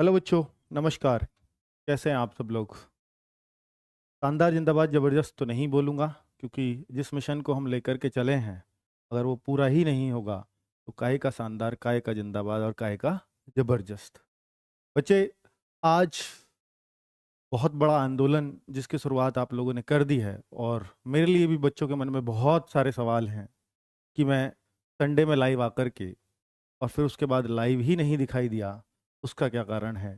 Hello बच्चों, नमस्कार। कैसे हैं आप सब लोग? शानदार जिंदाबाद जबरदस्त तो नहीं बोलूँगा, क्योंकि जिस मिशन को हम लेकर के चले हैं, अगर वो पूरा ही नहीं होगा तो काहे का शानदार, काहे का जिंदाबाद और काहे का जबरदस्त। बच्चे, आज बहुत बड़ा आंदोलन जिसकी शुरुआत आप लोगों ने कर दी है, और मेरे लिए भी बच्चों के मन में बहुत सारे सवाल हैं कि मैं संडे में लाइव आकर के और फिर उसके बाद लाइव ही नहीं दिखाई दिया, उसका क्या कारण है।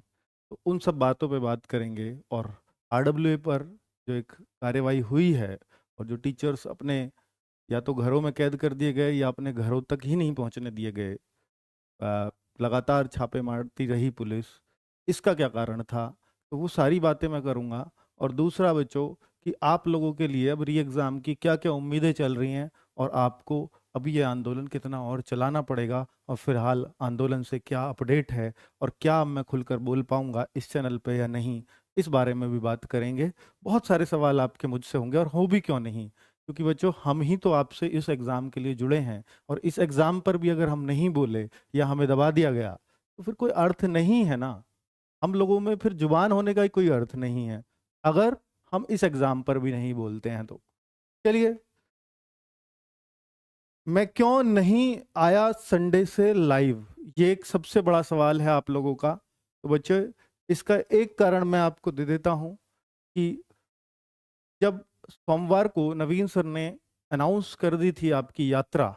तो उन सब बातों पे बात करेंगे। और आरडब्ल्यूए पर जो एक कार्यवाही हुई है, और जो टीचर्स अपने या तो घरों में कैद कर दिए गए या अपने घरों तक ही नहीं पहुंचने दिए गए, लगातार छापे मारती रही पुलिस, इसका क्या कारण था। तो वो सारी बातें मैं करूंगा। और दूसरा बच्चों, कि आप लोगों के लिए अब री एग्ज़ाम की क्या क्या उम्मीदें चल रही हैं, और आपको अभी ये आंदोलन कितना और चलाना पड़ेगा, और फिलहाल आंदोलन से क्या अपडेट है, और क्या अब मैं खुलकर बोल पाऊंगा इस चैनल पे या नहीं, इस बारे में भी बात करेंगे। बहुत सारे सवाल आपके मुझसे होंगे, और हो भी क्यों नहीं, क्योंकि बच्चों हम ही तो आपसे इस एग्ज़ाम के लिए जुड़े हैं। और इस एग्ज़ाम पर भी अगर हम नहीं बोले या हमें दबा दिया गया, तो फिर कोई अर्थ नहीं है ना। हम लोगों में फिर जुबान होने का ही कोई अर्थ नहीं है, अगर हम इस एग्ज़ाम पर भी नहीं बोलते हैं तो। चलिए, मैं क्यों नहीं आया संडे से लाइव, ये एक सबसे बड़ा सवाल है आप लोगों का। तो बच्चों, इसका एक कारण मैं आपको दे देता हूं कि जब सोमवार को नवीन सर ने अनाउंस कर दी थी आपकी यात्रा,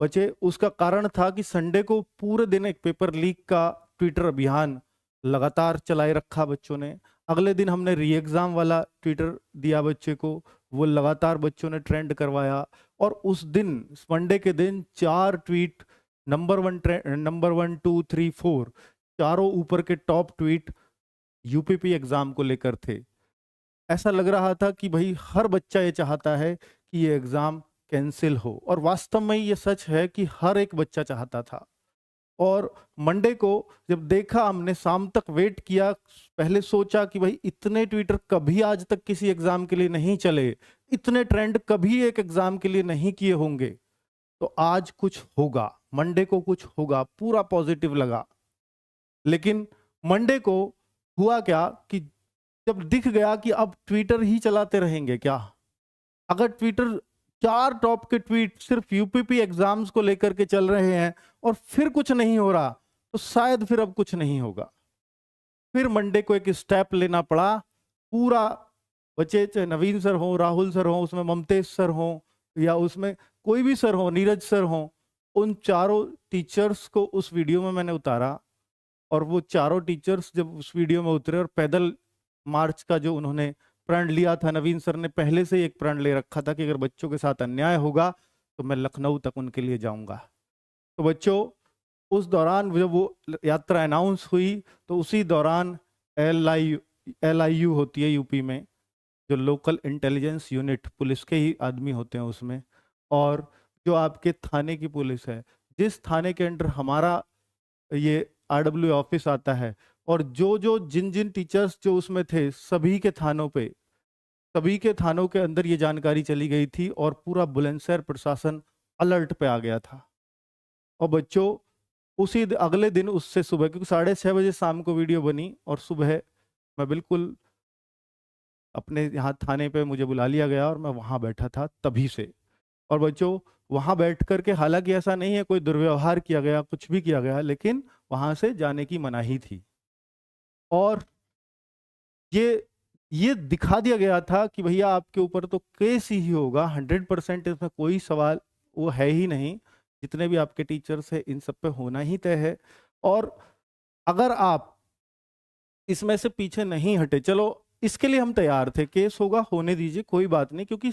बच्चे, उसका कारण था कि संडे को पूरे दिन एक पेपर लीक का ट्विटर अभियान लगातार चलाए रखा बच्चों ने। अगले दिन हमने री एग्जाम वाला ट्विटर दिया बच्चे को, वो लगातार बच्चों ने ट्रेंड करवाया। और उस दिन, मंडे के दिन, 4 ट्वीट नंबर 1, 2, 3, 4, चारों ऊपर के टॉप ट्वीट यूपीपी एग्जाम को लेकर थे। ऐसा लग रहा था कि भाई हर बच्चा ये चाहता है कि ये एग्जाम कैंसिल हो, और वास्तव में ये सच है कि हर एक बच्चा चाहता था। और मंडे को जब देखा, हमने शाम तक वेट किया, पहले सोचा कि भाई इतने ट्विटर कभी आज तक किसी एग्जाम के लिए नहीं चले, इतने ट्रेंड कभी एक एग्जाम के लिए नहीं किए होंगे, तो आज कुछ होगा, मंडे को कुछ होगा, पूरा पॉजिटिव लगा। लेकिन मंडे को हुआ क्या कि जब दिख गया कि अब ट्विटर ही चलाते रहेंगे क्या, अगर ट्विटर 4 टॉप के ट्वीट सिर्फ यूपीपी एग्जाम्स को लेकर के चल रहे हैं और फिर कुछ नहीं हो रहा, तो शायद फिर अब कुछ नहीं होगा। फिर मंडे को एक स्टेप लेना पड़ा, पूरा, बच्चे, चाहे नवीन सर हो, राहुल सर हो, उसमें ममतेज सर हो, या उसमें कोई भी सर हो, नीरज सर हो, उन चारों टीचर्स को उस वीडियो में मैंने उतारा। और वो चारों टीचर्स जब उस वीडियो में उतरे, और पैदल मार्च का जो उन्होंने प्रण लिया था, नवीन सर ने पहले से ही एक प्रण ले रखा था कि अगर बच्चों के साथ अन्याय होगा तो मैं लखनऊ तक उनके लिए जाऊंगा। तो बच्चों, उस दौरान जब वो यात्रा अनाउंस हुई, तो उसी दौरान LIU होती है यूपी में, जो लोकल इंटेलिजेंस यूनिट, पुलिस के ही आदमी होते हैं उसमें, और जो आपके थाने की पुलिस है, जिस थाने के अंडर हमारा ये आरडब्ल्यू ऑफिस आता है, और जो जो जिन जिन टीचर्स जो उसमें थे, सभी के थानों पे, सभी के थानों के अंदर ये जानकारी चली गई थी, और पूरा बुलंदशहर प्रशासन अलर्ट पे आ गया था। और बच्चों, अगले दिन, उससे सुबह, क्योंकि 6:30 बजे शाम को वीडियो बनी, और सुबह मैं बिल्कुल अपने यहाँ थाने पे मुझे बुला लिया गया, और मैं वहाँ बैठा था तभी से। और बच्चों, वहाँ बैठ करके, हालांकि ऐसा नहीं है कोई दुर्व्यवहार किया गया, कुछ भी किया गया, लेकिन वहाँ से जाने की मनाही थी। और ये दिखा दिया गया था कि भैया आपके ऊपर तो केस ही होगा, 100%, इसमें कोई सवाल वो है ही नहीं। जितने भी आपके टीचर्स हैं, इन सब पे होना ही तय है। और अगर आप इसमें से पीछे नहीं हटे, चलो इसके लिए हम तैयार थे, केस होगा, होने दीजिए, कोई बात नहीं, क्योंकि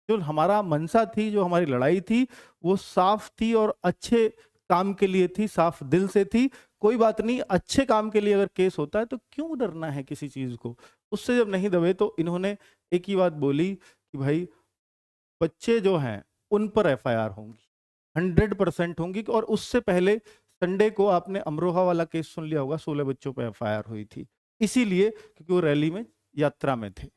जो हमारा मनसा थी, जो हमारी लड़ाई थी, वो साफ थी और अच्छे काम के लिए थी, साफ दिल से थी। कोई बात नहीं, अच्छे काम के लिए अगर केस होता है तो क्यों डरना है किसी चीज को। उससे जब नहीं दबे, तो इन्होंने एक ही बात बोली कि भाई बच्चे जो हैं उन पर FIR होंगी, 100% होंगी। और उससे पहले संडे को आपने अमरोहा वाला केस सुन लिया होगा, 16 बच्चों पर FIR हुई थी, इसीलिए क्योंकि वो रैली में, यात्रा में थे।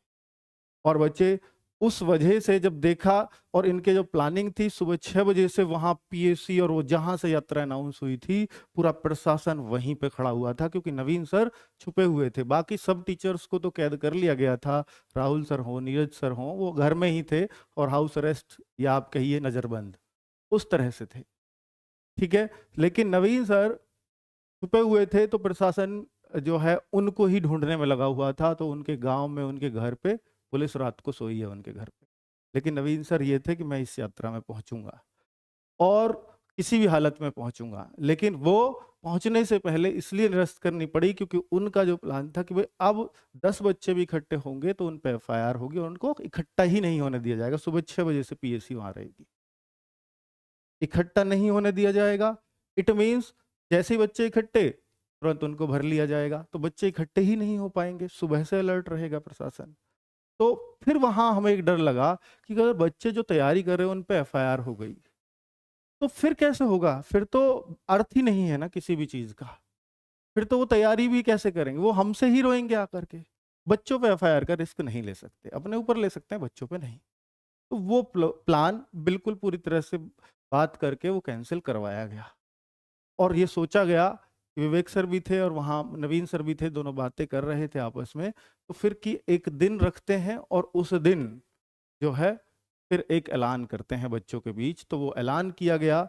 और बच्चे, उस वजह से जब देखा, और इनके जो प्लानिंग थी सुबह 6 बजे से वहां पीएसी और वो जहां से यात्रा अनाउंस हुई थी, पूरा प्रशासन वहीं पे खड़ा हुआ था, क्योंकि नवीन सर छुपे हुए थे। बाकी सब टीचर्स को तो कैद कर लिया गया था, राहुल सर हो, नीरज सर हो, वो घर में ही थे और हाउस अरेस्ट या आप कहिए नजरबंद, उस तरह से थे। ठीक है, लेकिन नवीन सर छुपे हुए थे तो प्रशासन जो है उनको ही ढूंढने में लगा हुआ था। तो उनके गांव में उनके घर पे पुलिस रात को सोई है उनके घर पे। लेकिन नवीन सर ये थे कि मैं इस यात्रा में पहुंचूंगा और किसी भी हालत में पहुंचूंगा। लेकिन वो पहुंचने से पहले इसलिए निरस्त करनी पड़ी क्योंकि उनका जो प्लान था कि भाई अब 10 बच्चे भी इकट्ठे होंगे तो उन पर एफआईआर होगी और उनको इकट्ठा ही नहीं होने दिया जाएगा। सुबह 6 बजे से पीएसी वहां रहेगी, इकट्ठा नहीं होने दिया जाएगा। इट मीन्स जैसे ही बच्चे इकट्ठे तुरंत उनको भर लिया जाएगा, तो बच्चे इकट्ठे ही नहीं हो पाएंगे। सुबह से अलर्ट रहेगा प्रशासन। तो फिर वहां हमें एक डर लगा कि अगर बच्चे जो तैयारी कर रहे हैं उन पे एफआईआर हो गई तो फिर कैसे होगा, फिर तो अर्थ ही नहीं है ना किसी भी चीज का। फिर तो वो तैयारी भी कैसे करेंगे, वो हमसे ही रोएंगे आकर के। बच्चों पे एफआईआर का रिस्क नहीं ले सकते, अपने ऊपर ले सकते हैं, बच्चों पे नहीं। तो वो प्लान बिल्कुल पूरी तरह से बात करके वो कैंसिल करवाया गया। और ये सोचा गया, विवेक सर भी थे और वहाँ नवीन सर भी थे, दोनों बातें कर रहे थे आपस में। तो फिर कि एक दिन रखते हैं और उस दिन जो है फिर एक ऐलान करते हैं बच्चों के बीच। तो वो ऐलान किया गया।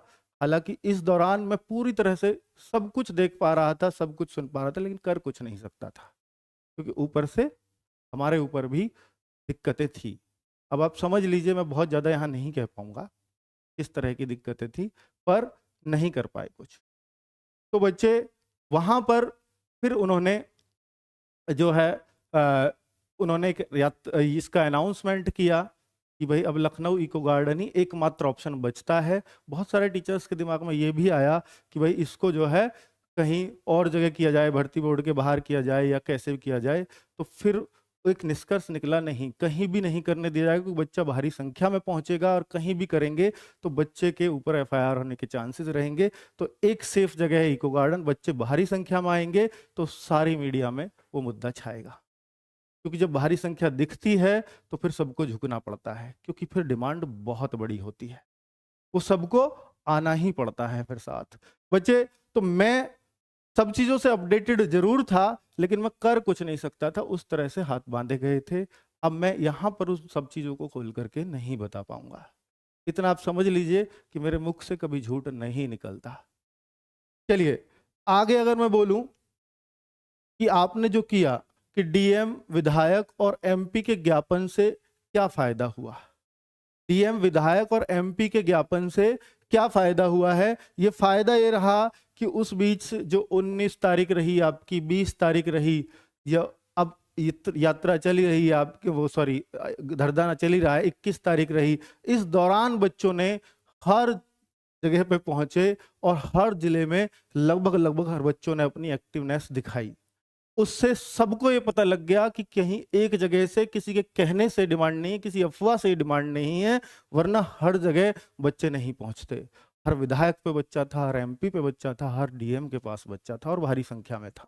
हालांकि इस दौरान मैं पूरी तरह से सब कुछ देख पा रहा था, सब कुछ सुन पा रहा था, लेकिन कर कुछ नहीं सकता था क्योंकि ऊपर से हमारे ऊपर भी दिक्कतें थी। अब आप समझ लीजिए, मैं बहुत ज़्यादा यहाँ नहीं कह पाऊंगा किस तरह की दिक्कतें थी, पर नहीं कर पाए कुछ। तो बच्चे वहां पर फिर उन्होंने जो है उन्होंने इसका अनाउंसमेंट किया कि भाई अब लखनऊ इको गार्डन ही एकमात्र ऑप्शन बचता है। बहुत सारे टीचर्स के दिमाग में ये भी आया कि भाई इसको जो है कहीं और जगह किया जाए, भर्ती बोर्ड के बाहर किया जाए या कैसे भी किया जाए। तो फिर एक निष्कर्ष निकला, नहीं, कहीं भी नहीं करने दिया जाएगा क्योंकि बच्चा भारी संख्या में पहुंचेगा और कहीं भी करेंगे तो बच्चे के ऊपर एफआईआर होने के चांसेस रहेंगे। तो एक सेफ जगह है इको गार्डन, बच्चे भारी संख्या में आएंगे तो सारी मीडिया में वो मुद्दा छाएगा। क्योंकि जब भारी संख्या दिखती है तो फिर सबको झुकना पड़ता है, क्योंकि फिर डिमांड बहुत बड़ी होती है, वो सबको आना ही पड़ता है फिर साथ। बच्चे, तो मैं सब चीजों से अपडेटेड जरूर था लेकिन मैं कर कुछ नहीं सकता था, उस तरह से हाथ बांधे गए थे। अब मैं यहां पर उस सब चीजों को खोल करके नहीं बता पाऊंगा। इतना आप समझ लीजिए कि मेरे मुख से कभी झूठ नहीं निकलता। चलिए आगे अगर मैं बोलूं कि आपने जो किया कि डीएम, विधायक और एमपी के ज्ञापन से क्या फायदा हुआ। डीएम, विधायक और एमपी के ज्ञापन से क्या फायदा हुआ है? ये फायदा ये रहा कि उस बीच जो 19 तारीख रही आपकी, 20 तारीख रही, या अब यात्रा चली रही है आपकी, वो सॉरी धरना चल ही रहा है, 21 तारीख रही। इस दौरान बच्चों ने हर जगह पे पहुंचे और हर जिले में लगभग हर बच्चों ने अपनी एक्टिवनेस दिखाई। उससे सबको ये पता लग गया कि कहीं एक जगह से किसी के कहने से डिमांड नहीं है, किसी अफवाह से डिमांड नहीं है, वरना हर जगह बच्चे नहीं पहुंचते। हर विधायक पे बच्चा था, हर एमपी पे बच्चा था, हर डीएम के पास बच्चा था और भारी संख्या में था।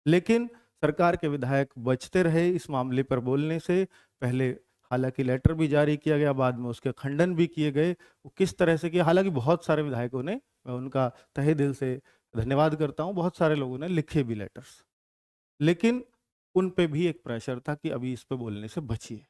लेकिन सरकार के विधायक बचते रहे इस मामले पर बोलने से। पहले हालांकि लेटर भी जारी किया गया, बाद में उसके खंडन भी किए गए। वो किस तरह से किया, हालांकि बहुत सारे विधायकों ने, मैं उनका तहे दिल से धन्यवाद करता हूं, बहुत सारे लोगों ने लिखे भी लेटर्स, लेकिन उन पे भी एक प्रेशर था कि अभी इस पे बोलने से बचिए।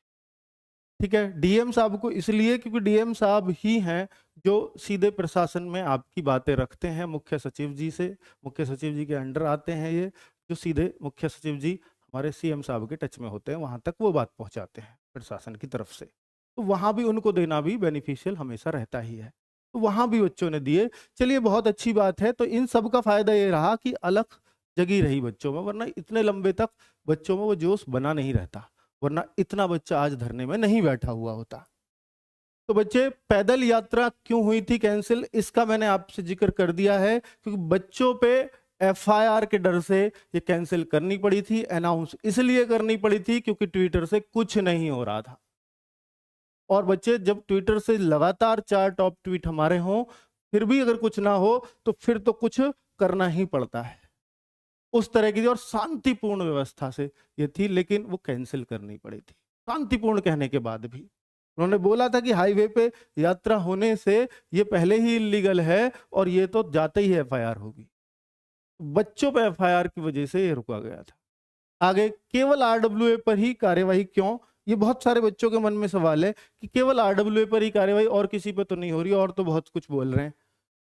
ठीक है, डीएम साहब को इसलिए क्योंकि डीएम साहब ही हैं जो सीधे प्रशासन में आपकी बातें रखते हैं मुख्य सचिव जी से। मुख्य सचिव जी के अंडर आते हैं ये, जो सीधे मुख्य सचिव जी हमारे सीएम साहब के टच में होते हैं, वहां तक वो बात पहुंचाते हैं प्रशासन की तरफ से। तो वहां भी उनको देना भी बेनिफिशियल हमेशा रहता ही है, तो वहां भी बच्चों ने दिए। चलिए बहुत अच्छी बात है। तो इन सब का फायदा ये रहा कि अलग जगी रही बच्चों में, वरना इतने लंबे तक बच्चों में वो जोश बना नहीं रहता, वरना इतना बच्चा आज धरने में नहीं बैठा हुआ होता। तो बच्चे, पैदल यात्रा क्यों हुई थी कैंसिल, इसका मैंने आपसे जिक्र कर दिया है, क्योंकि बच्चों पे एफआईआर के डर से ये कैंसिल करनी पड़ी थी। अनाउंस इसलिए करनी पड़ी थी क्योंकि ट्विटर से कुछ नहीं हो रहा था। और बच्चे, जब ट्विटर से लगातार 4 टॉप ट्वीट हमारे हों फिर भी अगर कुछ ना हो तो फिर तो कुछ करना ही पड़ता है। उस तरह की थी और शांतिपूर्ण व्यवस्था से ये थी, लेकिन वो कैंसिल करनी पड़ी थी शांतिपूर्ण कहने के बाद भी। उन्होंने बोला था कि हाईवे पे यात्रा होने से ये पहले ही इलीगल है और ये तो जाते ही एफआईआर होगी। बच्चों पे एफआईआर की वजह से ये रुका गया था। आगे, केवल आरडब्ल्यूए पर ही कार्यवाही क्यों? ये बहुत सारे बच्चों के मन में सवाल है कि केवल आरडब्ल्यूए पर ही कार्यवाही, और किसी पे तो नहीं हो रही, और तो बहुत कुछ बोल रहे हैं।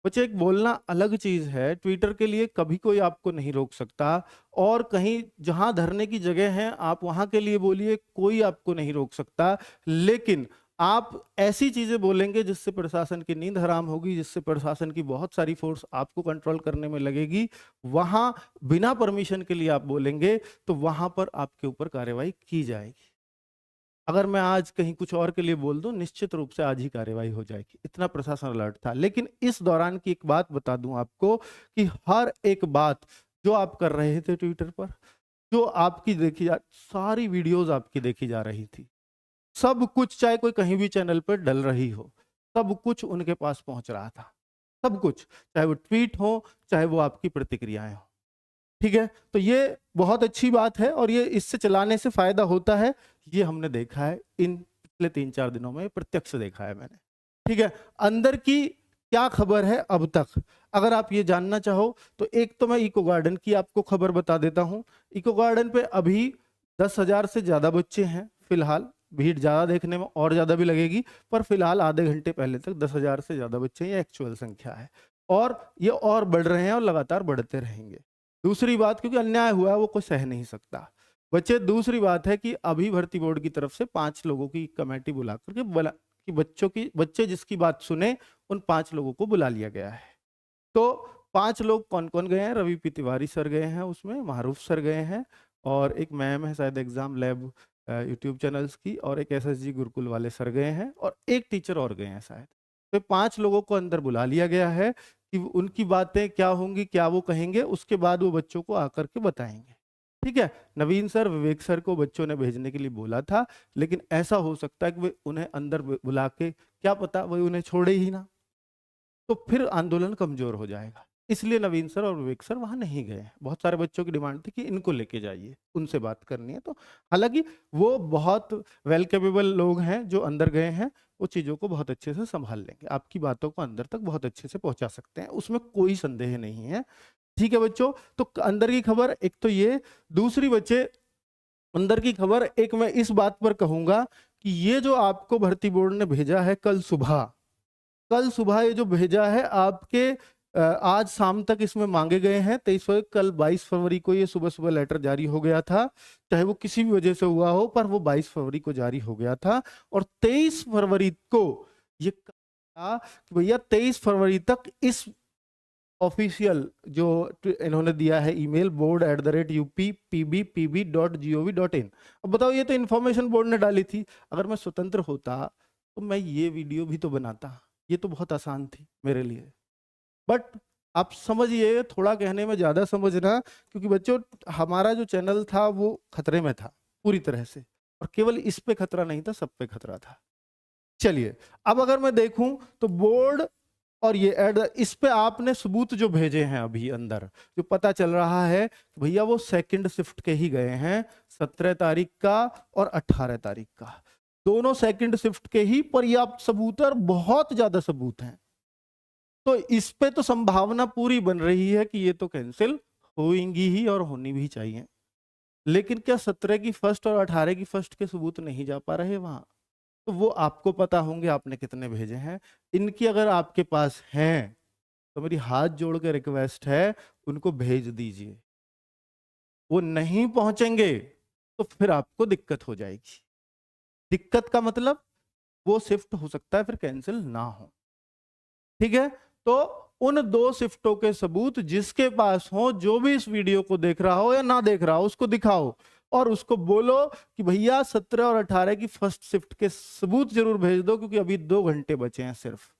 बच्चे, एक बोलना अलग चीज है। ट्विटर के लिए कभी कोई आपको नहीं रोक सकता, और कहीं जहां धरने की जगह है आप वहां के लिए बोलिए, कोई आपको नहीं रोक सकता। लेकिन आप ऐसी चीजें बोलेंगे जिससे प्रशासन की नींद हराम होगी, जिससे प्रशासन की बहुत सारी फोर्स आपको कंट्रोल करने में लगेगी, वहां बिना परमिशन के लिए आप बोलेंगे तो वहां पर आपके ऊपर कार्रवाई की जाएगी। अगर मैं आज कहीं कुछ और के लिए बोल दूं, निश्चित रूप से आज ही कार्रवाई हो जाएगी। इतना प्रशासन अलर्ट था। लेकिन इस दौरान की एक बात बता दूं आपको कि हर एक बात जो आप कर रहे थे ट्विटर पर, जो आपकी देखी जा, सारी वीडियोस आपकी देखी जा रही थी, सब कुछ, चाहे कोई कहीं भी चैनल पर डल रही हो, सब कुछ उनके पास पहुंच रहा था। सब कुछ, चाहे वो ट्वीट हो, चाहे वो आपकी प्रतिक्रियाएं हो। ठीक है, तो ये बहुत अच्छी बात है, और ये इससे चलाने से फायदा होता है। ये हमने देखा है इन पिछले 3-4 दिनों में, प्रत्यक्ष देखा है मैंने। ठीक है, अंदर की क्या खबर है अब तक, अगर आप ये जानना चाहो तो एक तो मैं इको गार्डन की आपको खबर बता देता हूं। इको गार्डन पे अभी 10,000 से ज्यादा बच्चे हैं फिलहाल। भीड़ ज्यादा देखने में और ज्यादा भी लगेगी, पर फिलहाल आधे घंटे पहले तक 10,000 से ज्यादा बच्चे, ये एक्चुअल संख्या है, और ये और बढ़ रहे हैं और लगातार बढ़ते रहेंगे। दूसरी बात, क्योंकि अन्याय हुआ है वो कोई सह नहीं सकता बच्चे। दूसरी बात है कि अभी भर्ती बोर्ड की तरफ से 5 लोगों की कमेटी बुला करके बोला कि बच्चे जिसकी बात सुने, उन 5 लोगों को बुला लिया गया है। तो 5 लोग कौन कौन गए हैं? रवि पी तिवारी सर गए हैं, उसमें मारूफ सर गए हैं, और एक मैम है शायद एग्जाम लैब यूट्यूब चैनल्स की, और एक एसएसजी गुरुकुल वाले सर गए हैं, और एक टीचर और गए हैं शायद। तो 5 लोगों को अंदर बुला लिया गया है कि उनकी बातें क्या होंगी, क्या वो कहेंगे, उसके बाद वो बच्चों को आकर के बताएंगे। ठीक है, नवीन सर, विवेक सर को बच्चों ने भेजने के लिए बोला था, लेकिन ऐसा हो सकता है कि वे उन्हें अंदर बुला के, क्या पता वही उन्हें छोड़े ही ना, तो फिर आंदोलन कमजोर हो जाएगा। इसलिए नवीन सर और विवेक सर वहां नहीं गए। बहुत सारे बच्चों की डिमांड थी कि इनको लेके जाइए, उनसे बात करनी है। तो हालांकि वो बहुत वेल कैपेबल लोग हैं जो अंदर गए हैं, वो चीजों को बहुत अच्छे से संभाल लेंगे, आपकी बातों को अंदर तक बहुत अच्छे से पहुंचा सकते हैं, उसमें कोई संदेह नहीं है। ठीक है बच्चों, तो अंदर की खबर एक तो ये। दूसरी बच्चे, अंदर की खबर एक मैं इस बात पर कहूंगा कि ये जो आपको भर्ती बोर्ड ने भेजा है कल सुबह ये जो भेजा है आपके, आज शाम तक इसमें मांगे गए हैं 23, कल 22 फरवरी को ये सुबह सुबह लेटर जारी हो गया था। चाहे वो किसी भी वजह से हुआ हो, पर वो 22 फरवरी को जारी हो गया था, और 23 फरवरी को ये कहा कि भैया 23 फरवरी तक इस ऑफिशियल जो इन्होंने दिया है ईमेल, board@uppbpb.gov.in। अब बताओ, ये तो इंफॉर्मेशन बोर्ड ने डाली थी। अगर मैं स्वतंत्र होता तो मैं ये वीडियो भी तो बनाता, ये तो बहुत आसान थी मेरे लिए। बट आप समझिए, थोड़ा कहने में ज्यादा समझना, क्योंकि बच्चों हमारा जो चैनल था वो खतरे में था पूरी तरह से, और केवल इस पे खतरा नहीं था, सब पे खतरा था। चलिए, अब अगर मैं देखूं तो बोर्ड और ये एड, इस पे आपने सबूत जो भेजे हैं अभी अंदर, जो पता चल रहा है भैया वो सेकंड शिफ्ट के ही गए हैं, 17 तारीख का और 18 तारीख का, दोनों सेकंड शिफ्ट के ही पर्याप्त सबूत है, और बहुत ज्यादा सबूत हैं। तो इस पे तो संभावना पूरी बन रही है कि ये तो कैंसिल होंगी ही, और होनी भी चाहिए। लेकिन क्या 17 की फर्स्ट और 18 की फर्स्ट के सबूत नहीं जा पा रहे वहां? तो वो आपको पता होंगे आपने कितने भेजे हैं। इनकी अगर आपके पास हैं तो मेरी हाथ जोड़ के रिक्वेस्ट है, उनको भेज दीजिए। वो नहीं पहुंचेंगे तो फिर आपको दिक्कत हो जाएगी। दिक्कत का मतलब वो शिफ्ट हो सकता है फिर कैंसिल ना हो। ठीक है, तो उन 2 शिफ्टों के सबूत जिसके पास हो, जो भी इस वीडियो को देख रहा हो या ना देख रहा हो, उसको दिखाओ, और उसको बोलो कि भैया 17 और 18 की फर्स्ट शिफ्ट के सबूत जरूर भेज दो, क्योंकि अभी 2 घंटे बचे हैं सिर्फ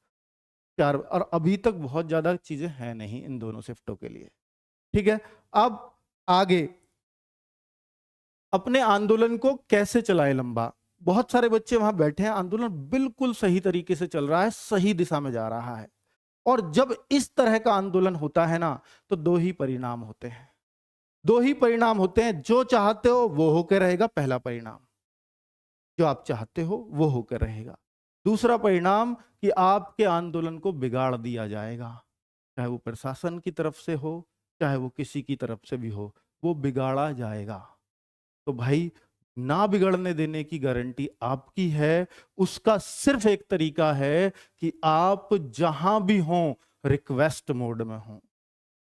4, और अभी तक बहुत ज्यादा चीजें हैं नहीं इन दोनों शिफ्टों के लिए। ठीक है, अब आगे अपने आंदोलन को कैसे चलाए लंबा। बहुत सारे बच्चे वहां बैठे हैं, आंदोलन बिल्कुल सही तरीके से चल रहा है, सही दिशा में जा रहा है, और जब इस तरह का आंदोलन होता है ना, तो 2 ही परिणाम होते हैं। 2 ही परिणाम होते हैं, जो चाहते हो वो होकर रहेगा, पहला परिणाम जो आप चाहते हो वो होकर रहेगा। दूसरा परिणाम कि आपके आंदोलन को बिगाड़ दिया जाएगा, चाहे वो प्रशासन की तरफ से हो, चाहे वो किसी की तरफ से भी हो, वो बिगाड़ा जाएगा। तो भाई, ना बिगड़ने देने की गारंटी आपकी है। उसका सिर्फ एक तरीका है कि आप जहां भी हों रिक्वेस्ट मोड में हों।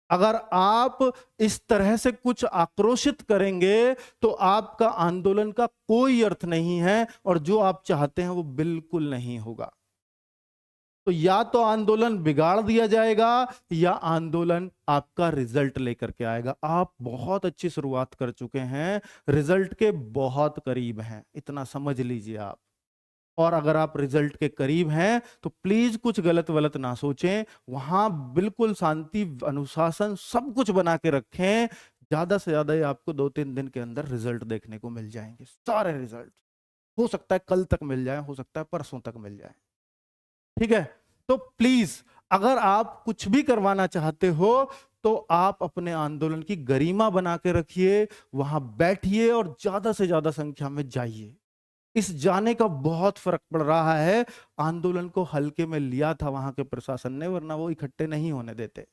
अगर आप इस तरह से कुछ आक्रोशित करेंगे तो आपका आंदोलन का कोई अर्थ नहीं है, और जो आप चाहते हैं वो बिल्कुल नहीं होगा। तो या तो आंदोलन बिगाड़ दिया जाएगा या आंदोलन आपका रिजल्ट लेकर के आएगा। आप बहुत अच्छी शुरुआत कर चुके हैं, रिजल्ट के बहुत करीब हैं, इतना समझ लीजिए आप। और अगर आप रिजल्ट के करीब हैं तो प्लीज कुछ गलत वलत ना सोचें, वहां बिल्कुल शांति, अनुशासन सब कुछ बना के रखें। ज्यादा से ज्यादा ये आपको 2-3 दिन के अंदर रिजल्ट देखने को मिल जाएंगे, सारे रिजल्ट। हो सकता है कल तक मिल जाए, हो सकता है परसों तक मिल जाए, ठीक है। तो प्लीज, अगर आप कुछ भी करवाना चाहते हो तो आप अपने आंदोलन की गरिमा बना के रखिए, वहां बैठिए और ज्यादा से ज्यादा संख्या में जाइए। इस जाने का बहुत फर्क पड़ रहा है। आंदोलन को हल्के में लिया था वहां के प्रशासन ने, वरना वो इकट्ठे नहीं होने देते।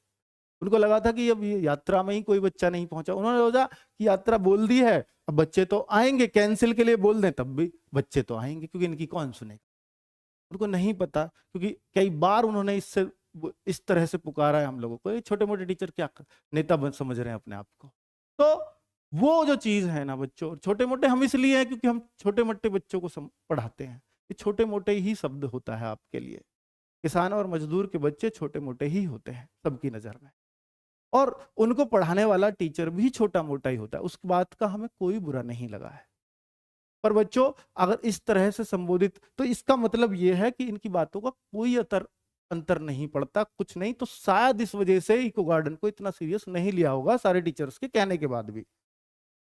उनको लगा था कि अब ये यात्रा में ही कोई बच्चा नहीं पहुंचा, उन्होंने सोचा कि यात्रा बोल दी है, अब बच्चे तो आएंगे, कैंसिल के लिए बोल दें तब भी बच्चे तो आएंगे, क्योंकि इनकी कौन सुनेगा। उनको नहीं पता, क्योंकि कई बार उन्होंने इस तरह से पुकारा है हम लोगों को। ये छोटे मोटे टीचर क्या नेता समझ रहे हैं अपने आप को। तो वो जो चीज है ना बच्चों, छोटे मोटे हम इसलिए हैं क्योंकि हम छोटे मोटे बच्चों को पढ़ाते हैं। ये छोटे मोटे ही शब्द होता है आपके लिए। किसान और मजदूर के बच्चे छोटे मोटे ही होते हैं सबकी नजर में, और उनको पढ़ाने वाला टीचर भी छोटा मोटा ही होता है। उस बात का हमें कोई बुरा नहीं लगा है। पर बच्चों, अगर इस तरह से संबोधित, तो इसका मतलब यह है कि इनकी बातों का कोई अंतर नहीं पड़ता, कुछ नहीं। तो शायद इस वजह से इको गार्डन को इतना सीरियस नहीं लिया होगा सारे टीचर्स के कहने के बाद भी,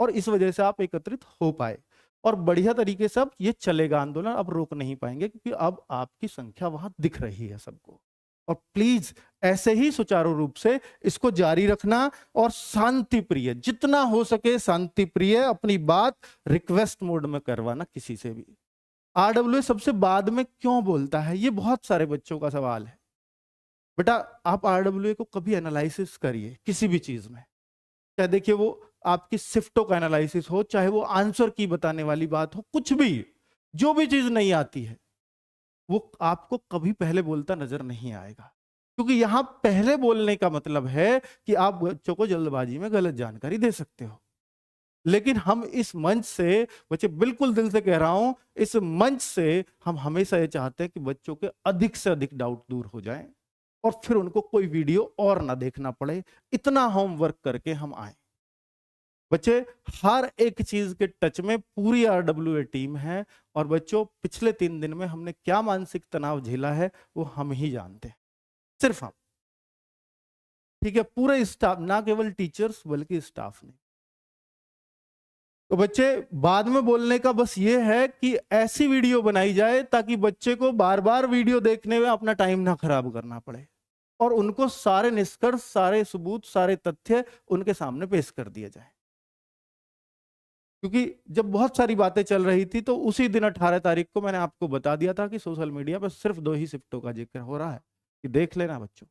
और इस वजह से आप एकत्रित हो पाए और बढ़िया तरीके से अब ये चलेगा आंदोलन। अब रोक नहीं पाएंगे क्योंकि अब आपकी संख्या वहां दिख रही है सबको। और प्लीज ऐसे ही सुचारू रूप से इसको जारी रखना, और शांति प्रिय, जितना हो सके शांति प्रिय अपनी बात रिक्वेस्ट मोड में करवाना किसी से भी। आरडब्ल्यू सबसे बाद में क्यों बोलता है, ये बहुत सारे बच्चों का सवाल है। बेटा, आप आरडब्ल्यू को कभी एनालिसिस करिए किसी भी चीज में, चाहे देखिए वो आपकी शिफ्टों का एनालिसिस हो, चाहे वो आंसर की बताने वाली बात हो, कुछ भी, जो भी चीज नहीं आती है वो आपको कभी पहले बोलता नजर नहीं आएगा। क्योंकि यहां पहले बोलने का मतलब है कि आप बच्चों को जल्दबाजी में गलत जानकारी दे सकते हो। लेकिन हम इस मंच से, बच्चे बिल्कुल दिल से कह रहा हूं, इस मंच से हम हमेशा ये चाहते हैं कि बच्चों के अधिक से अधिक डाउट दूर हो जाएं और फिर उनको कोई वीडियो और ना देखना पड़े। इतना होमवर्क करके हम आए। बच्चे, हर एक चीज के टच में पूरी आरडब्ल्यूए टीम है, और बच्चों पिछले 3 दिन में हमने क्या मानसिक तनाव झेला है वो हम ही जानते हैं, सिर्फ हम, ठीक है। पूरे स्टाफ, ना केवल टीचर्स बल्कि स्टाफ ने। तो बच्चे, बाद में बोलने का बस ये है कि ऐसी वीडियो बनाई जाए ताकि बच्चे को बार बार वीडियो देखने में अपना टाइम ना खराब करना पड़े, और उनको सारे निष्कर्ष, सारे सबूत, सारे तथ्य उनके सामने पेश कर दिए जाए। क्योंकि जब बहुत सारी बातें चल रही थी तो उसी दिन 18 तारीख को मैंने आपको बता दिया था कि सोशल मीडिया पर सिर्फ 2 ही शिफ्टों का जिक्र हो रहा है, कि देख लेना बच्चों,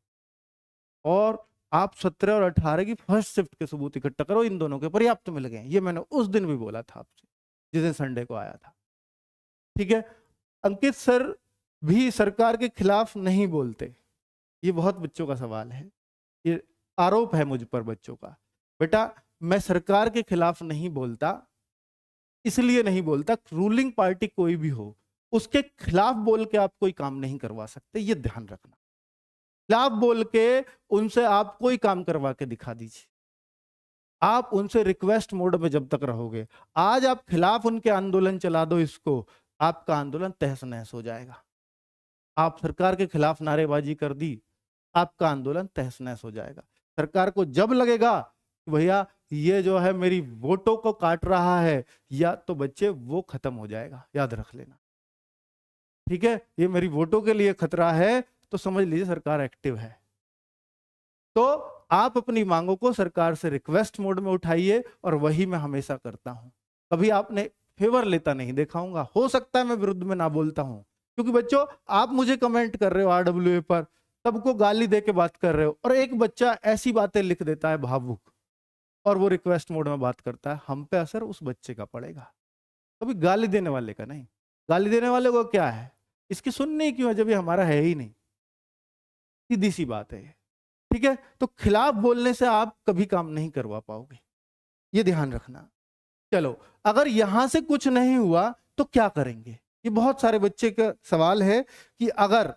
और आप 17 और 18 की फर्स्ट शिफ्ट के सबूत इकट्ठा करो, इन दोनों के पर्याप्त मिल गए। ये मैंने उस दिन भी बोला था आपसे, जिस दिन संडे को आया था, ठीक है। अंकित सर भी सरकार के खिलाफ नहीं बोलते, ये बहुत बच्चों का सवाल है, ये आरोप है मुझ पर बच्चों का। बेटा, मैं सरकार के खिलाफ नहीं बोलता, इसलिए नहीं बोलता, रूलिंग पार्टी कोई भी हो उसके खिलाफ बोल के आप कोई काम नहीं करवा सकते, ये ध्यान रखना। खिलाफ बोल के उनसे आप कोई काम करवा के दिखा दीजिए। आप उनसे रिक्वेस्ट मोड में जब तक रहोगे, आज आप खिलाफ उनके आंदोलन चला दो, इसको आपका आंदोलन तहस नहस हो जाएगा। आप सरकार के खिलाफ नारेबाजी कर दी, आपका आंदोलन तहस नहस हो जाएगा। सरकार को जब लगेगा भैया ये जो है मेरी वोटों को काट रहा है, या तो बच्चे वो खत्म हो जाएगा, याद रख लेना, ठीक है। ये मेरी वोटों के लिए खतरा है तो समझ लीजिए सरकार एक्टिव है। तो आप अपनी मांगों को सरकार से रिक्वेस्ट मोड में उठाइए, और वही मैं हमेशा करता हूं। कभी आपने फेवर लेता नहीं देखाऊंगा, हो सकता है मैं विरुद्ध में ना बोलता हूं, क्योंकि बच्चों आप मुझे कमेंट कर रहे हो RWA पर, सबको गाली दे के बात कर रहे हो, और एक बच्चा ऐसी बातें लिख देता है भावुक और वो रिक्वेस्ट मोड में बात करता है, हम पे असर उस बच्चे का पड़ेगा, कभी गाली देने वाले का नहीं। गाली देने वाले को क्या है, इसकी सुननी क्यों है जब ये हमारा है ही नहीं, सीधी सी बात है ये। ठीक है, तो खिलाफ बोलने से आप कभी काम नहीं करवा पाओगे, ये ध्यान रखना। चलो, अगर यहां से कुछ नहीं हुआ तो क्या करेंगे, ये बहुत सारे बच्चे का सवाल है कि अगर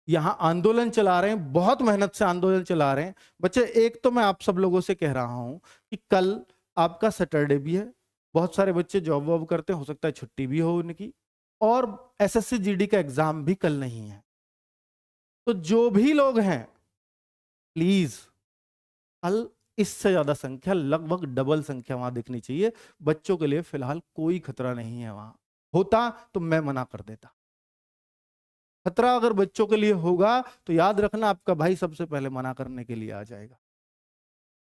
यहां आंदोलन चला रहे हैं, बहुत मेहनत से आंदोलन चला रहे हैं बच्चे, एक तो मैं आप सब लोगों से कह रहा हूं कि कल आपका सैटरडे भी है, बहुत सारे बच्चे जॉब वॉब करते हैं, हो सकता है छुट्टी भी हो उनकी, और SSC GD का एग्जाम भी कल नहीं है। तो जो भी लोग हैं प्लीज, कल इससे ज्यादा संख्या, लगभग डबल संख्या वहां दिखनी चाहिए। बच्चों के लिए फिलहाल कोई खतरा नहीं है, वहां होता तो मैं मना कर देता। खतरा अगर बच्चों के लिए होगा तो याद रखना आपका भाई सबसे पहले मना करने के लिए आ जाएगा।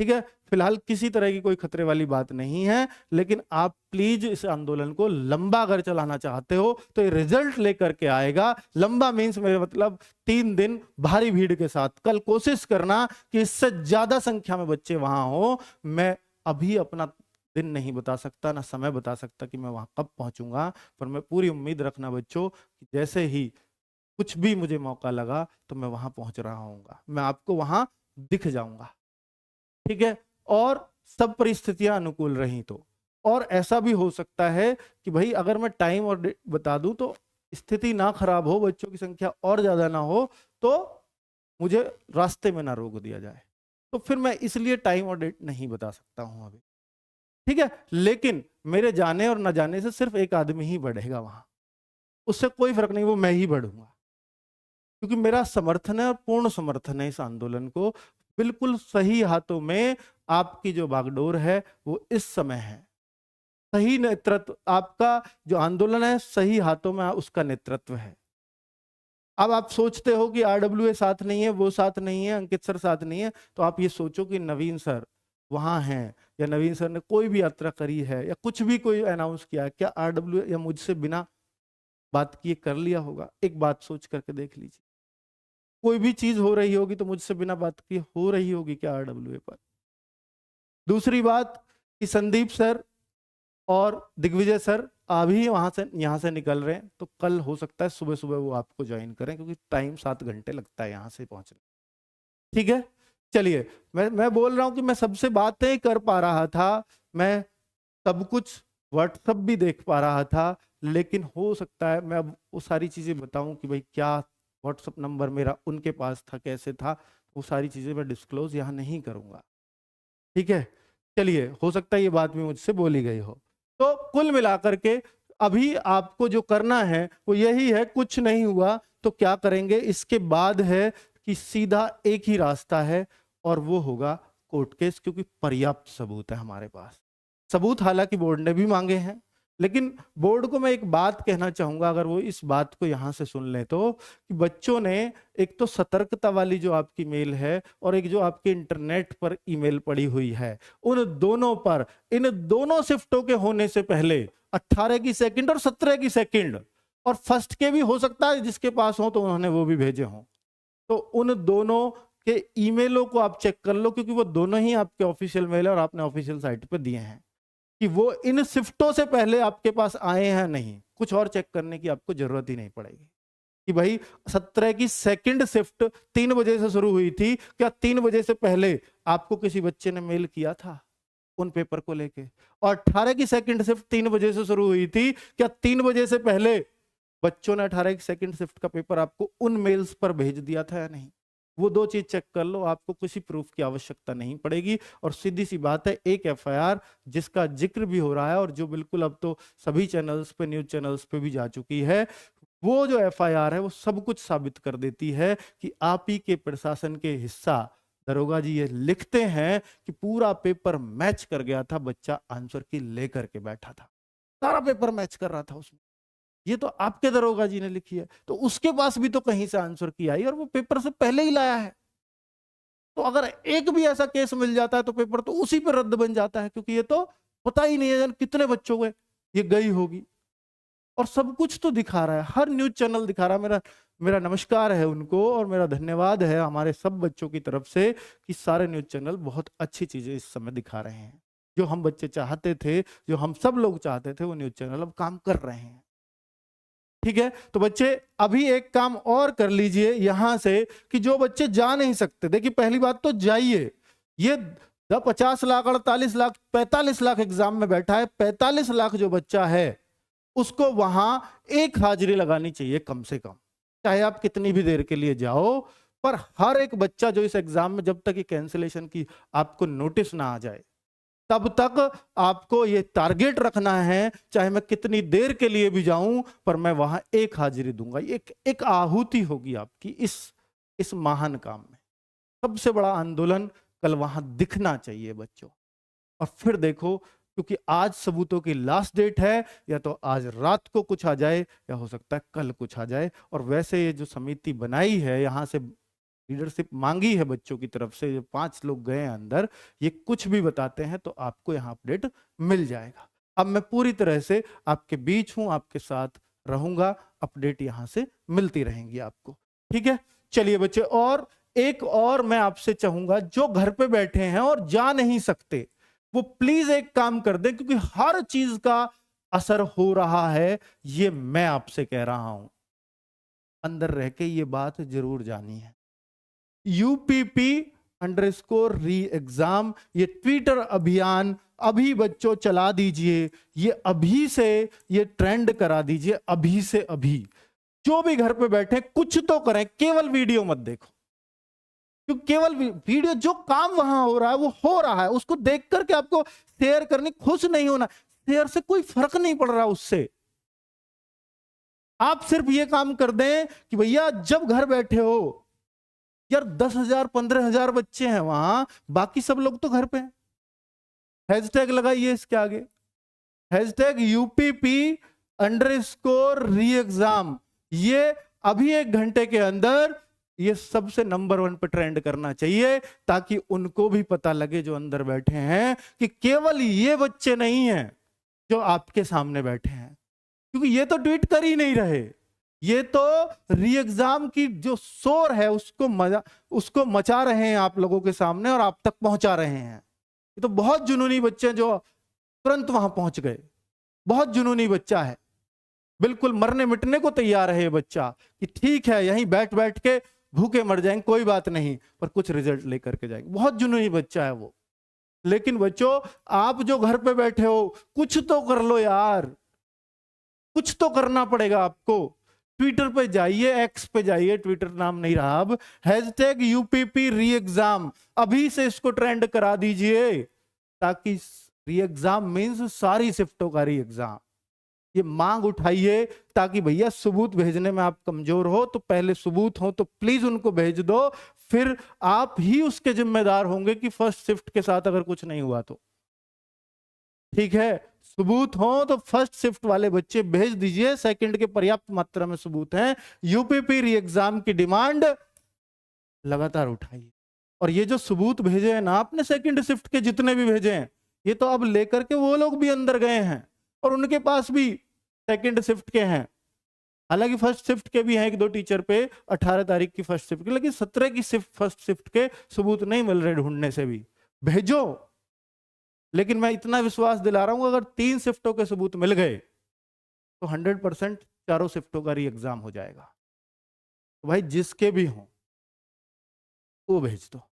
ठीक है, फिलहाल किसी तरह की कोई खतरे वाली बात नहीं है, लेकिन आप प्लीज इस आंदोलन को लंबा अगर चलाना चाहते हो तो ये रिजल्ट लेकर के आएगा। लंबा मीन्स मेरे मतलब 3 दिन भारी भीड़ के साथ। कल कोशिश करना कि इससे ज्यादा संख्या में बच्चे वहां हो। मैं अभी अपना दिन नहीं बता सकता, ना समय बता सकता कि मैं वहां कब पहुंचूंगा, पर मैं पूरी उम्मीद रखना बच्चों कि जैसे ही कुछ भी मुझे मौका लगा तो मैं वहां पहुंच रहा हूँगा, मैं आपको वहां दिख जाऊंगा। ठीक है, और सब परिस्थितियां अनुकूल रही तो, और ऐसा भी हो सकता है कि भाई अगर मैं टाइम और डेट बता दूं तो स्थिति ना खराब हो, बच्चों की संख्या और ज्यादा ना हो, तो मुझे रास्ते में ना रोक दिया जाए, तो फिर मैं इसलिए टाइम और डेट नहीं बता सकता हूं अभी। ठीक है, लेकिन मेरे जाने और न जाने से सिर्फ एक आदमी ही बढ़ेगा वहां, उससे कोई फर्क नहीं, वो मैं ही बढ़ूंगा, क्योंकि मेरा समर्थन है और पूर्ण समर्थन है इस आंदोलन को। बिल्कुल सही हाथों में आपकी जो बागडोर है वो इस समय है, सही नेतृत्व आपका, जो आंदोलन है सही हाथों में उसका नेतृत्व है। अब आप सोचते हो कि RWA साथ नहीं है, वो साथ नहीं है, अंकित सर साथ नहीं है, तो आप ये सोचो कि नवीन सर वहां हैं, या नवीन सर ने कोई भी यात्रा करी है या कुछ भी कोई अनाउंस किया है, क्या RWA या मुझसे बिना बात किए कर लिया होगा? एक बात सोच करके देख लीजिए, कोई भी चीज हो रही होगी तो मुझसे बिना बात किए हो रही होगी क्या RWA पर? दूसरी बात कि संदीप सर और दिग्विजय सर अभी वहां से यहाँ से निकल रहे हैं, तो कल हो सकता है सुबह सुबह वो आपको ज्वाइन करें, क्योंकि टाइम 7 घंटे लगता है यहाँ से पहुंचने। ठीक है, चलिए, मैं बोल रहा हूं कि मैं सबसे बातें कर पा रहा था, मैं सब कुछ व्हाट्सअप भी देख पा रहा था, लेकिन हो सकता है मैं अब वो सारी चीजें बताऊं कि भाई क्या व्हाट्सअप नंबर मेरा उनके पास था, कैसे था, वो सारी चीजें मैं डिस्क्लोज यहाँ नहीं करूंगा। ठीक है, चलिए, हो सकता है ये बात भी मुझसे बोली गई हो। तो कुल मिलाकर के अभी आपको जो करना है वो यही है, कुछ नहीं हुआ तो क्या करेंगे, इसके बाद है कि सीधा एक ही रास्ता है और वो होगा कोर्ट केस, क्योंकि पर्याप्त सबूत है हमारे पास। सबूत हालांकि बोर्ड ने भी मांगे हैं, लेकिन बोर्ड को मैं एक बात कहना चाहूंगा, अगर वो इस बात को यहां से सुन ले तो, कि बच्चों ने एक तो सतर्कता वाली जो आपकी मेल है और एक जो आपके इंटरनेट पर ईमेल पड़ी हुई है, उन दोनों पर, इन दोनों शिफ्टों के होने से पहले 18 की सेकंड और 17 की सेकंड, और फर्स्ट के भी हो सकता है जिसके पास हो तो उन्होंने वो भी भेजे हों, तो उन दोनों के ईमेलों को आप चेक कर लो, क्योंकि वो दोनों ही आपके ऑफिशियल मेल है और आपने ऑफिशियल साइट पर दिए हैं, कि वो इन शिफ्टों से पहले आपके पास आए हैं नहीं। कुछ और चेक करने की आपको जरूरत ही नहीं पड़ेगी कि भाई 17 की सेकंड शिफ्ट 3 बजे से शुरू हुई थी, क्या 3 बजे से पहले आपको किसी बच्चे ने मेल किया था उन पेपर को लेके? और 18 की सेकंड शिफ्ट 3 बजे से शुरू हुई थी, क्या 3 बजे से पहले बच्चों ने 18 की सेकंड शिफ्ट का पेपर आपको उन मेल्स पर भेज दिया था या नहीं? वो 2 चीज चेक कर लो, आपको किसी प्रूफ की आवश्यकता नहीं पड़ेगी। और सीधी सी बात है, एक FIR जिसका जिक्र भी हो रहा है और जो बिल्कुल अब तो सभी चैनल्स पे, न्यूज चैनल्स पे भी जा चुकी है, वो जो FIR है वो सब कुछ साबित कर देती है कि आप ही के प्रशासन के हिस्सा दरोगा जी ये लिखते हैं कि पूरा पेपर मैच कर गया था, बच्चा आंसर की लेकर के बैठा था, सारा पेपर मैच कर रहा था उसमें। ये तो आपके दरोगा जी ने लिखी है, तो उसके पास भी तो कहीं से आंसर की आई और वो पेपर से पहले ही लाया है। तो अगर एक भी ऐसा केस मिल जाता है तो पेपर तो उसी पर रद्द बन जाता है, क्योंकि ये तो पता ही नहीं है कितने बच्चों को ये गई होगी। और सब कुछ तो दिखा रहा है, हर न्यूज चैनल दिखा रहा है। मेरा मेरा नमस्कार है उनको और मेरा धन्यवाद है हमारे सब बच्चों की तरफ से कि सारे न्यूज चैनल बहुत अच्छी चीजें इस समय दिखा रहे हैं। जो हम बच्चे चाहते थे, जो हम सब लोग चाहते थे, वो न्यूज चैनल अब काम कर रहे हैं। ठीक है, तो बच्चे अभी एक काम और कर लीजिए यहां से कि जो बच्चे जा नहीं सकते, देखिए पहली बात तो जाइए। ये 50 लाख, 48 लाख, 45 लाख एग्जाम में बैठा है, 45 लाख जो बच्चा है उसको वहां एक हाजिरी लगानी चाहिए कम से कम, चाहे आप कितनी भी देर के लिए जाओ। पर हर एक बच्चा जो इस एग्जाम में, जब तक ये कैंसिलेशन की आपको नोटिस ना आ जाए तब तक आपको ये टारगेट रखना है, चाहे मैं कितनी देर के लिए भी जाऊं पर मैं वहां एक हाजिरी दूंगा। एक आहुति होगी आपकी इस महान काम में। सबसे बड़ा आंदोलन कल वहां दिखना चाहिए बच्चों। और फिर देखो, क्योंकि आज सबूतों की लास्ट डेट है, या तो आज रात को कुछ आ जाए या हो सकता है कल कुछ आ जाए। और वैसे ये जो समिति बनाई है, यहां से लीडरशिप मांगी है बच्चों की तरफ से, जो 5 लोग गए हैं अंदर, ये कुछ भी बताते हैं तो आपको यहाँ अपडेट मिल जाएगा। अब मैं पूरी तरह से आपके बीच हूं, आपके साथ रहूंगा, अपडेट यहां से मिलती रहेंगी आपको। ठीक है, चलिए बच्चे, और एक और मैं आपसे चाहूंगा, जो घर पे बैठे हैं और जा नहीं सकते वो प्लीज एक काम कर दें, क्योंकि हर चीज का असर हो रहा है, ये मैं आपसे कह रहा हूं। अंदर रह के ये बात जरूर जानी है। UPP_री एग्जाम, ये ट्विटर अभियान अभी बच्चों चला दीजिए, ये अभी से ये ट्रेंड करा दीजिए, अभी से अभी। जो भी घर पे बैठे कुछ तो करें, केवल वीडियो मत देखो, क्योंकि केवल वीडियो, जो काम वहां हो रहा है वो हो रहा है, उसको देख करके आपको शेयर करनी, खुश नहीं होना। शेयर से कोई फर्क नहीं पड़ रहा उससे। आप सिर्फ ये काम कर दें कि भैया जब घर बैठे हो, यार 10,000 15,000 बच्चे हैं वहां, बाकी सब लोग तो घर पे हैं। हैशटैग लगाइए इसके आगे, #UPP_री एग्जाम। ये अभी 1 घंटे के अंदर ये सबसे नंबर 1 पे ट्रेंड करना चाहिए, ताकि उनको भी पता लगे जो अंदर बैठे हैं कि केवल ये बच्चे नहीं हैं जो आपके सामने बैठे हैं। क्योंकि ये तो ट्वीट कर ही नहीं रहे, ये तो री एग्जाम की जो शोर है उसको मचा रहे हैं आप लोगों के सामने और आप तक पहुंचा रहे हैं। ये तो बहुत जुनूनी बच्चे हैं जो तुरंत वहां पहुंच गए। बहुत जुनूनी बच्चा है, बिल्कुल मरने मिटने को तैयार है ये बच्चा, कि ठीक है यहीं बैठ बैठ के भूखे मर जाएंगे कोई बात नहीं, पर कुछ रिजल्ट लेकर के जाएंगे। बहुत जुनूनी बच्चा है वो। लेकिन बच्चों, आप जो घर पे बैठे हो, कुछ तो कर लो यार, कुछ तो करना पड़ेगा आपको। ट्विटर पे जाइए, एक्स पे जाइए, ट्विटर नाम नहीं रहा अब, #UPP_री एग्जाम, अभी से इसको ट्रेंड करा दीजिए, ताकि री एग्जाम मीन्स सारी शिफ्टों का री एग्जाम। ये मांग उठाइए, ताकि भैया सबूत भेजने में आप कमजोर हो तो पहले सबूत हो तो प्लीज उनको भेज दो, फिर आप ही उसके जिम्मेदार होंगे कि फर्स्ट शिफ्ट के साथ अगर कुछ नहीं हुआ तो। ठीक है, सबूत हो तो फर्स्ट शिफ्ट वाले बच्चे भेज दीजिए, सेकंड के पर्याप्त मात्रा में सबूत हैं। UPP_री एग्जाम की डिमांड लगातार उठाइए। और ये जो सबूत भेजे हैं ना आपने, सेकंड शिफ्ट के जितने भी भेजे हैं, ये तो अब लेकर के वो लोग भी अंदर गए हैं और उनके पास भी सेकंड शिफ्ट के हैं। हालांकि फर्स्ट शिफ्ट के भी हैं 1-2 टीचर पे, 18 तारीख की फर्स्ट शिफ्ट के, लेकिन 17 की फर्स्ट शिफ्ट के सबूत नहीं मिल रहे ढूंढने से भी। भेजो, लेकिन मैं इतना विश्वास दिला रहा हूं, अगर 3 शिफ्टों के सबूत मिल गए तो 100% चारों शिफ्टों का री एग्जाम हो जाएगा। तो भाई जिसके भी हो वो भेज दो।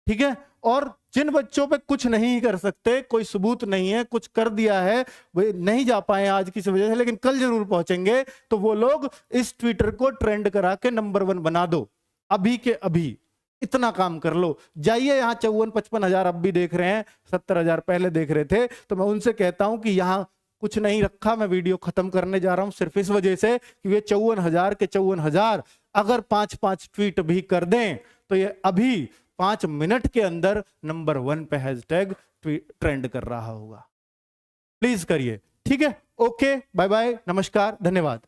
ठीक है, और जिन बच्चों पे कुछ नहीं कर सकते, कोई सबूत नहीं है, कुछ कर दिया है, वे नहीं जा पाए आज किसी वजह से, लेकिन कल जरूर पहुंचेंगे, तो वो लोग इस ट्विटर को ट्रेंड करा के नंबर 1 बना दो, अभी के अभी। इतना काम कर लो। जाइए, यहाँ 54-55 हजार अब भी देख रहे हैं, 70 हजार पहले देख रहे थे, तो मैं उनसे कहता हूं कि यहाँ कुछ नहीं रखा, मैं वीडियो खत्म करने जा रहा हूं सिर्फ इस वजह से कि वे 54 हजार के 54 हजार अगर 5-5 ट्वीट भी कर दें तो ये अभी 5 मिनट के अंदर नंबर 1 पे हैशटैग ट्रेंड कर रहा होगा। प्लीज करिए। ठीक है, ओके, बाय बाय, नमस्कार, धन्यवाद।